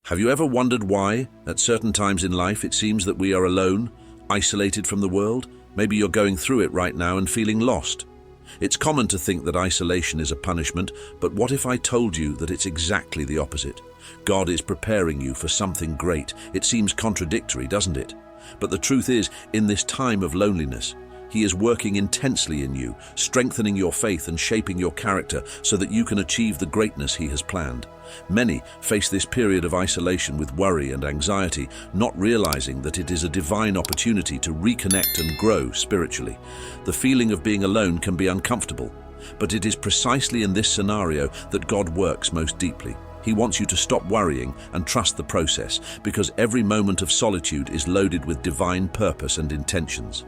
Have you ever wondered why, at certain times in life, it seems that we are alone, isolated from the world? Maybe you're going through it right now and feeling lost. It's common to think that isolation is a punishment, but what if I told you that it's exactly the opposite? God is preparing you for something great. It seems contradictory, doesn't it? But the truth is, in this time of loneliness, He is working intensely in you, strengthening your faith and shaping your character so that you can achieve the greatness He has planned. Many face this period of isolation with worry and anxiety, not realizing that it is a divine opportunity to reconnect and grow spiritually. The feeling of being alone can be uncomfortable, but it is precisely in this scenario that God works most deeply. He wants you to stop worrying and trust the process, because every moment of solitude is loaded with divine purpose and intentions.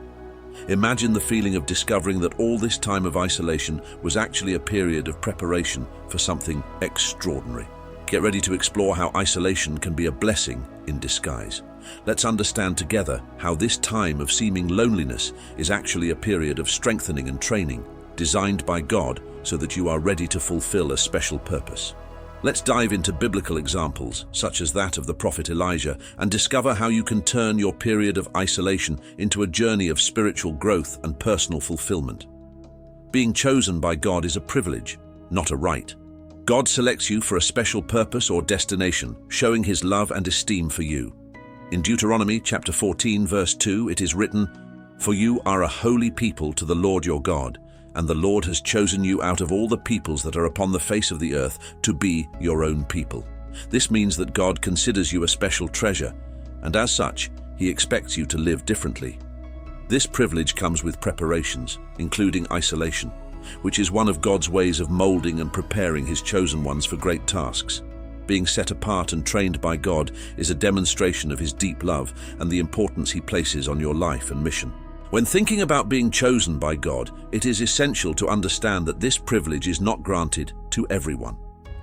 Imagine the feeling of discovering that all this time of isolation was actually a period of preparation for something extraordinary. Get ready to explore how isolation can be a blessing in disguise. Let's understand together how this time of seeming loneliness is actually a period of strengthening and training, designed by God so that you are ready to fulfill a special purpose. Let's dive into biblical examples, such as that of the prophet Elijah, and discover how you can turn your period of isolation into a journey of spiritual growth and personal fulfillment. Being chosen by God is a privilege, not a right. God selects you for a special purpose or destination, showing His love and esteem for you. In Deuteronomy chapter 14, verse 2, it is written, "For you are a holy people to the Lord your God, and the Lord has chosen you out of all the peoples that are upon the face of the earth to be your own people." This means that God considers you a special treasure, and as such, He expects you to live differently. This privilege comes with preparations, including isolation, which is one of God's ways of molding and preparing His chosen ones for great tasks. Being set apart and trained by God is a demonstration of His deep love and the importance He places on your life and mission. When thinking about being chosen by God, it is essential to understand that this privilege is not granted to everyone.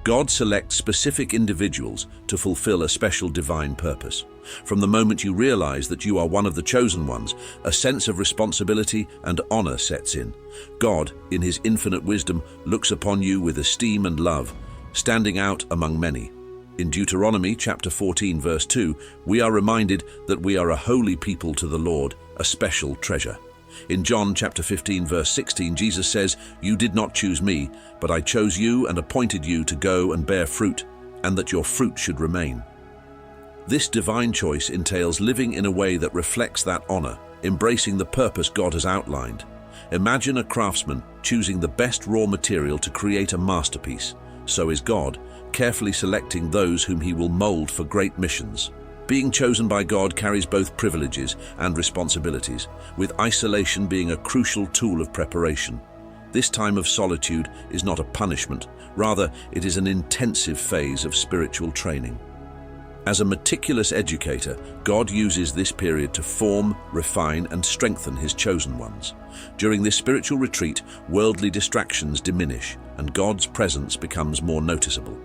God selects specific individuals to fulfill a special divine purpose. From the moment you realize that you are one of the chosen ones, a sense of responsibility and honor sets in. God, in His infinite wisdom, looks upon you with esteem and love, standing out among many. In Deuteronomy chapter 14, verse 2, we are reminded that we are a holy people to the Lord, a special treasure. In John chapter 15, verse 16, Jesus says, "You did not choose me, but I chose you and appointed you to go and bear fruit, and that your fruit should remain." This divine choice entails living in a way that reflects that honor, embracing the purpose God has outlined. Imagine a craftsman choosing the best raw material to create a masterpiece. So is God, carefully selecting those whom He will mold for great missions. Being chosen by God carries both privileges and responsibilities, with isolation being a crucial tool of preparation. This time of solitude is not a punishment, rather it is an intensive phase of spiritual training. As a meticulous educator, God uses this period to form, refine, and strengthen His chosen ones. During this spiritual retreat, worldly distractions diminish, and God's presence becomes more noticeable.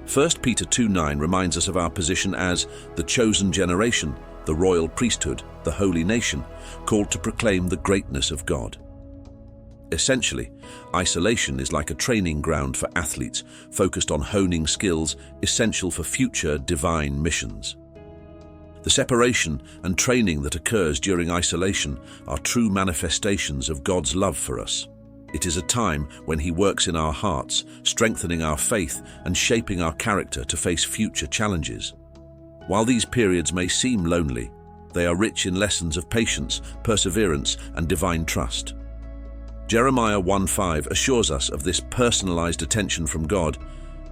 1 Peter 2:9 reminds us of our position as the chosen generation, the royal priesthood, the holy nation, called to proclaim the greatness of God. Essentially, isolation is like a training ground for athletes focused on honing skills essential for future divine missions. The separation and training that occurs during isolation are true manifestations of God's love for us. It is a time when He works in our hearts, strengthening our faith and shaping our character to face future challenges. While these periods may seem lonely, they are rich in lessons of patience, perseverance, and divine trust. Jeremiah 1:5 assures us of this personalized attention from God.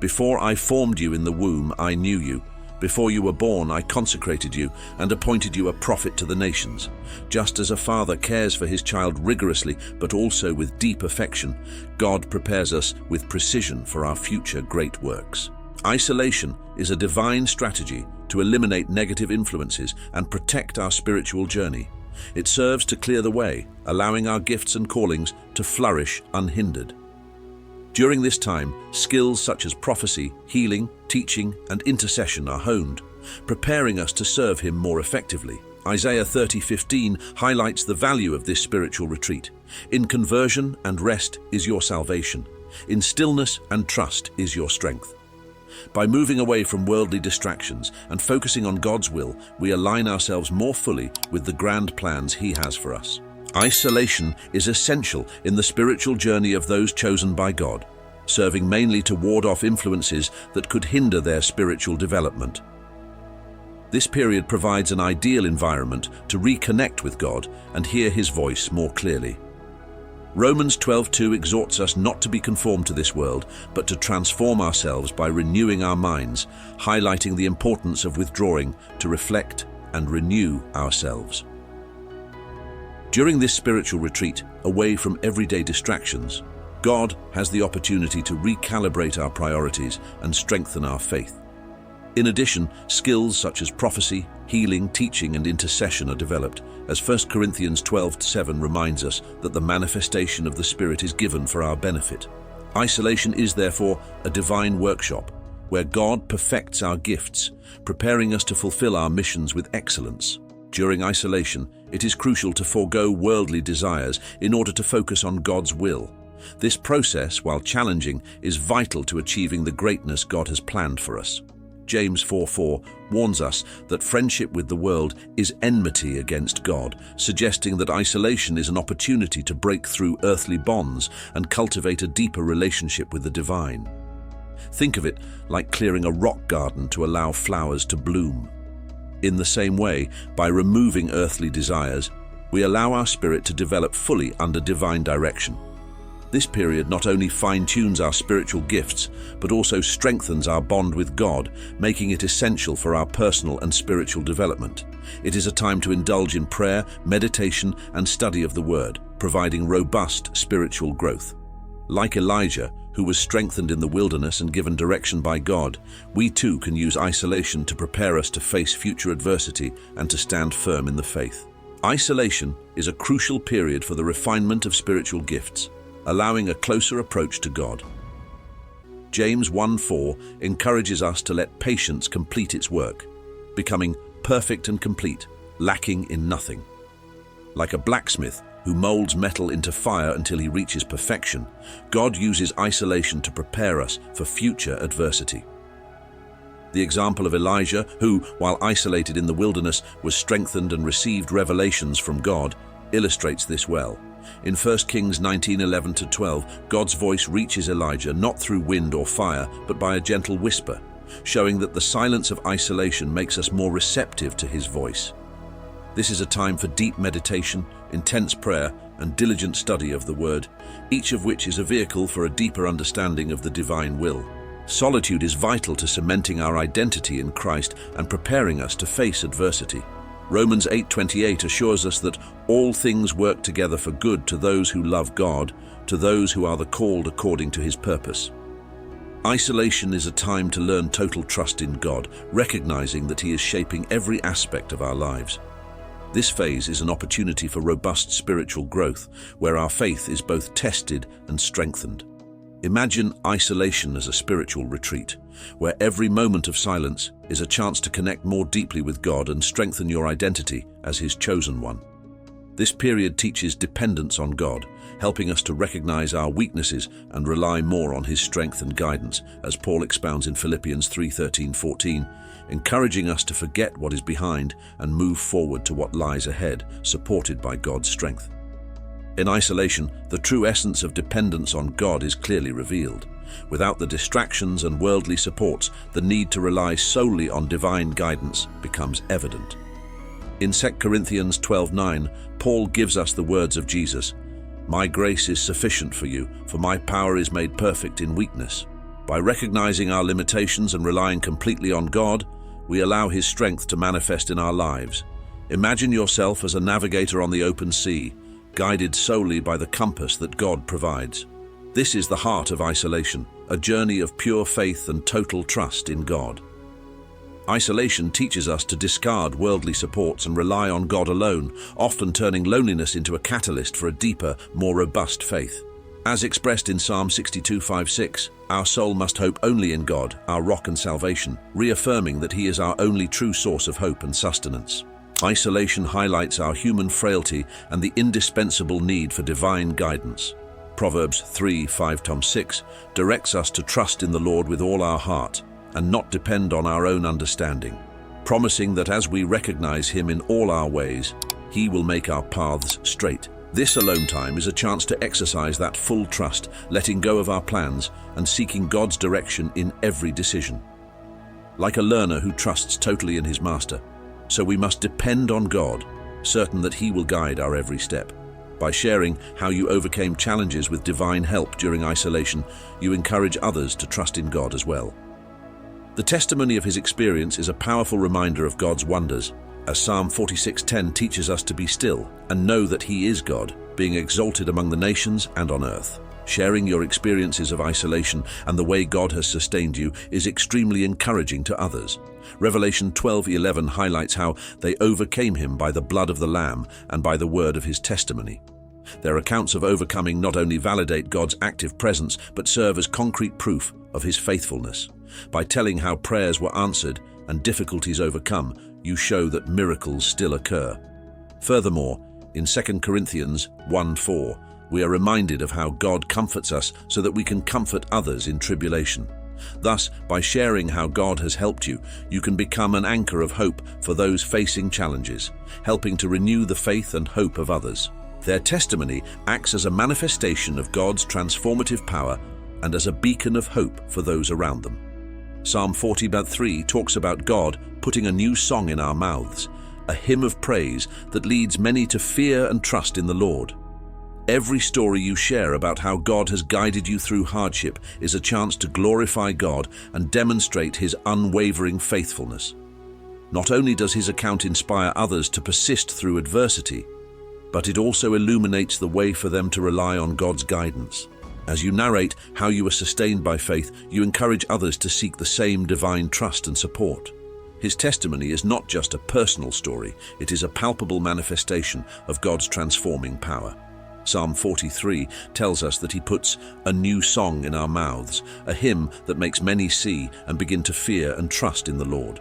"Before I formed you in the womb, I knew you. Before you were born, I consecrated you and appointed you a prophet to the nations." Just as a father cares for his child rigorously, but also with deep affection, God prepares us with precision for our future great works. Isolation is a divine strategy to eliminate negative influences and protect our spiritual journey. It serves to clear the way, allowing our gifts and callings to flourish unhindered. During this time, skills such as prophecy, healing, teaching, and intercession are honed, preparing us to serve Him more effectively. Isaiah 30:15 highlights the value of this spiritual retreat. "In conversion and rest is your salvation. In stillness and trust is your strength." By moving away from worldly distractions and focusing on God's will, we align ourselves more fully with the grand plans He has for us. Isolation is essential in the spiritual journey of those chosen by God, serving mainly to ward off influences that could hinder their spiritual development. This period provides an ideal environment to reconnect with God and hear His voice more clearly. Romans 12:2 exhorts us not to be conformed to this world, but to transform ourselves by renewing our minds, highlighting the importance of withdrawing to reflect and renew ourselves. During this spiritual retreat, away from everyday distractions, God has the opportunity to recalibrate our priorities and strengthen our faith. In addition, skills such as prophecy, healing, teaching, and intercession are developed, as 1 Corinthians 12:7 reminds us that the manifestation of the Spirit is given for our benefit. Isolation is therefore a divine workshop where God perfects our gifts, preparing us to fulfill our missions with excellence. During isolation, it is crucial to forego worldly desires in order to focus on God's will. This process, while challenging, is vital to achieving the greatness God has planned for us. James 4:4 warns us that friendship with the world is enmity against God, suggesting that isolation is an opportunity to break through earthly bonds and cultivate a deeper relationship with the divine. Think of it like clearing a rock garden to allow flowers to bloom. In the same way, by removing earthly desires, we allow our spirit to develop fully under divine direction. This period not only fine-tunes our spiritual gifts, but also strengthens our bond with God, making it essential for our personal and spiritual development. It is a time to indulge in prayer, meditation, and study of the Word, providing robust spiritual growth. Like Elijah, who was strengthened in the wilderness and given direction by God, we too can use isolation to prepare us to face future adversity and to stand firm in the faith. Isolation is a crucial period for the refinement of spiritual gifts, allowing a closer approach to God. James 1:4 encourages us to let patience complete its work, becoming perfect and complete, lacking in nothing. Like a blacksmith who molds metal into fire until he reaches perfection, God uses isolation to prepare us for future adversity. The example of Elijah, who, while isolated in the wilderness, was strengthened and received revelations from God, illustrates this well. In 1 Kings 19:11-12, God's voice reaches Elijah not through wind or fire, but by a gentle whisper, showing that the silence of isolation makes us more receptive to His voice. This is a time for deep meditation, intense prayer, and diligent study of the Word, each of which is a vehicle for a deeper understanding of the divine will. Solitude is vital to cementing our identity in Christ and preparing us to face adversity. Romans 8:28 assures us that all things work together for good to those who love God, to those who are the called according to His purpose. Isolation is a time to learn total trust in God, recognizing that He is shaping every aspect of our lives. This phase is an opportunity for robust spiritual growth, where our faith is both tested and strengthened. Imagine isolation as a spiritual retreat, where every moment of silence is a chance to connect more deeply with God and strengthen your identity as His chosen one. This period teaches dependence on God, helping us to recognize our weaknesses and rely more on His strength and guidance, as Paul expounds in Philippians 3:13-14, encouraging us to forget what is behind and move forward to what lies ahead, supported by God's strength. In isolation, the true essence of dependence on God is clearly revealed. Without the distractions and worldly supports, the need to rely solely on divine guidance becomes evident. In 2 Corinthians 12:9, Paul gives us the words of Jesus, "My grace is sufficient for you, for my power is made perfect in weakness." By recognizing our limitations and relying completely on God, we allow His strength to manifest in our lives. Imagine yourself as a navigator on the open sea, guided solely by the compass that God provides. This is the heart of isolation, a journey of pure faith and total trust in God. Isolation teaches us to discard worldly supports and rely on God alone, often turning loneliness into a catalyst for a deeper, more robust faith. As expressed in Psalm 62:5-6, our soul must hope only in God, our rock and salvation, reaffirming that He is our only true source of hope and sustenance. Isolation highlights our human frailty and the indispensable need for divine guidance. Proverbs 3:5-6 directs us to trust in the Lord with all our heart and not depend on our own understanding, promising that as we recognize Him in all our ways, He will make our paths straight. This alone time is a chance to exercise that full trust, letting go of our plans and seeking God's direction in every decision. Like a learner who trusts totally in his master, so we must depend on God, certain that He will guide our every step. By sharing how you overcame challenges with divine help during isolation, you encourage others to trust in God as well. The testimony of his experience is a powerful reminder of God's wonders, as Psalm 46:10 teaches us to be still and know that He is God, being exalted among the nations and on earth. Sharing your experiences of isolation and the way God has sustained you is extremely encouraging to others. Revelation 12:11 highlights how they overcame Him by the blood of the Lamb and by the word of His testimony. Their accounts of overcoming not only validate God's active presence, but serve as concrete proof of His faithfulness. By telling how prayers were answered and difficulties overcome, you show that miracles still occur. Furthermore, in 2 Corinthians 1:4, we are reminded of how God comforts us so that we can comfort others in tribulation. Thus, by sharing how God has helped you, you can become an anchor of hope for those facing challenges, helping to renew the faith and hope of others. Their testimony acts as a manifestation of God's transformative power and as a beacon of hope for those around them. Psalm 40:3 talks about God putting a new song in our mouths, a hymn of praise that leads many to fear and trust in the Lord. Every story you share about how God has guided you through hardship is a chance to glorify God and demonstrate His unwavering faithfulness. Not only does His account inspire others to persist through adversity, but it also illuminates the way for them to rely on God's guidance. As you narrate how you were sustained by faith, you encourage others to seek the same divine trust and support. His testimony is not just a personal story, it is a palpable manifestation of God's transforming power. Psalm 43 tells us that He puts a new song in our mouths, a hymn that makes many see and begin to fear and trust in the Lord.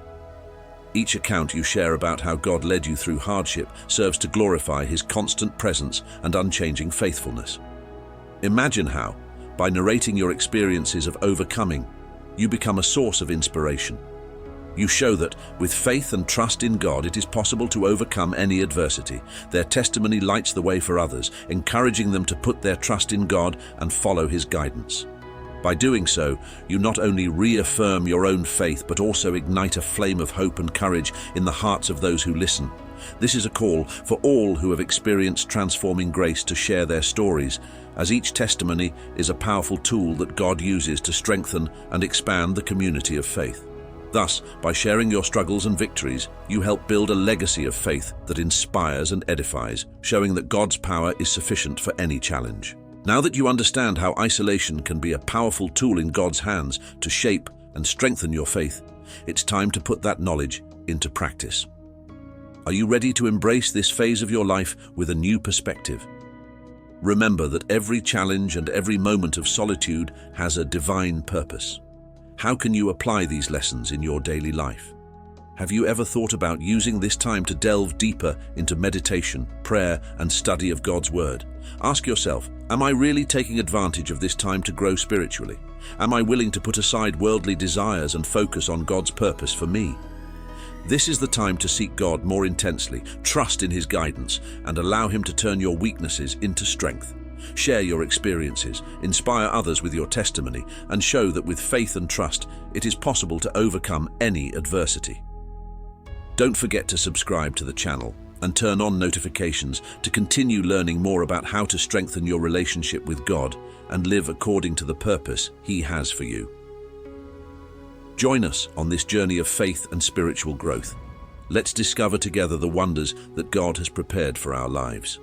Each account you share about how God led you through hardship serves to glorify His constant presence and unchanging faithfulness. Imagine how, by narrating your experiences of overcoming, you become a source of inspiration. You show that, with faith and trust in God, it is possible to overcome any adversity. Their testimony lights the way for others, encouraging them to put their trust in God and follow His guidance. By doing so, you not only reaffirm your own faith, but also ignite a flame of hope and courage in the hearts of those who listen. This is a call for all who have experienced transforming grace to share their stories, as each testimony is a powerful tool that God uses to strengthen and expand the community of faith. Thus, by sharing your struggles and victories, you help build a legacy of faith that inspires and edifies, showing that God's power is sufficient for any challenge. Now that you understand how isolation can be a powerful tool in God's hands to shape and strengthen your faith, it's time to put that knowledge into practice. Are you ready to embrace this phase of your life with a new perspective? Remember that every challenge and every moment of solitude has a divine purpose. How can you apply these lessons in your daily life? Have you ever thought about using this time to delve deeper into meditation, prayer, and study of God's Word? Ask yourself, am I really taking advantage of this time to grow spiritually? Am I willing to put aside worldly desires and focus on God's purpose for me? This is the time to seek God more intensely, trust in His guidance, and allow Him to turn your weaknesses into strength. Share your experiences, inspire others with your testimony, and show that with faith and trust, it is possible to overcome any adversity. Don't forget to subscribe to the channel and turn on notifications to continue learning more about how to strengthen your relationship with God and live according to the purpose He has for you. Join us on this journey of faith and spiritual growth. Let's discover together the wonders that God has prepared for our lives.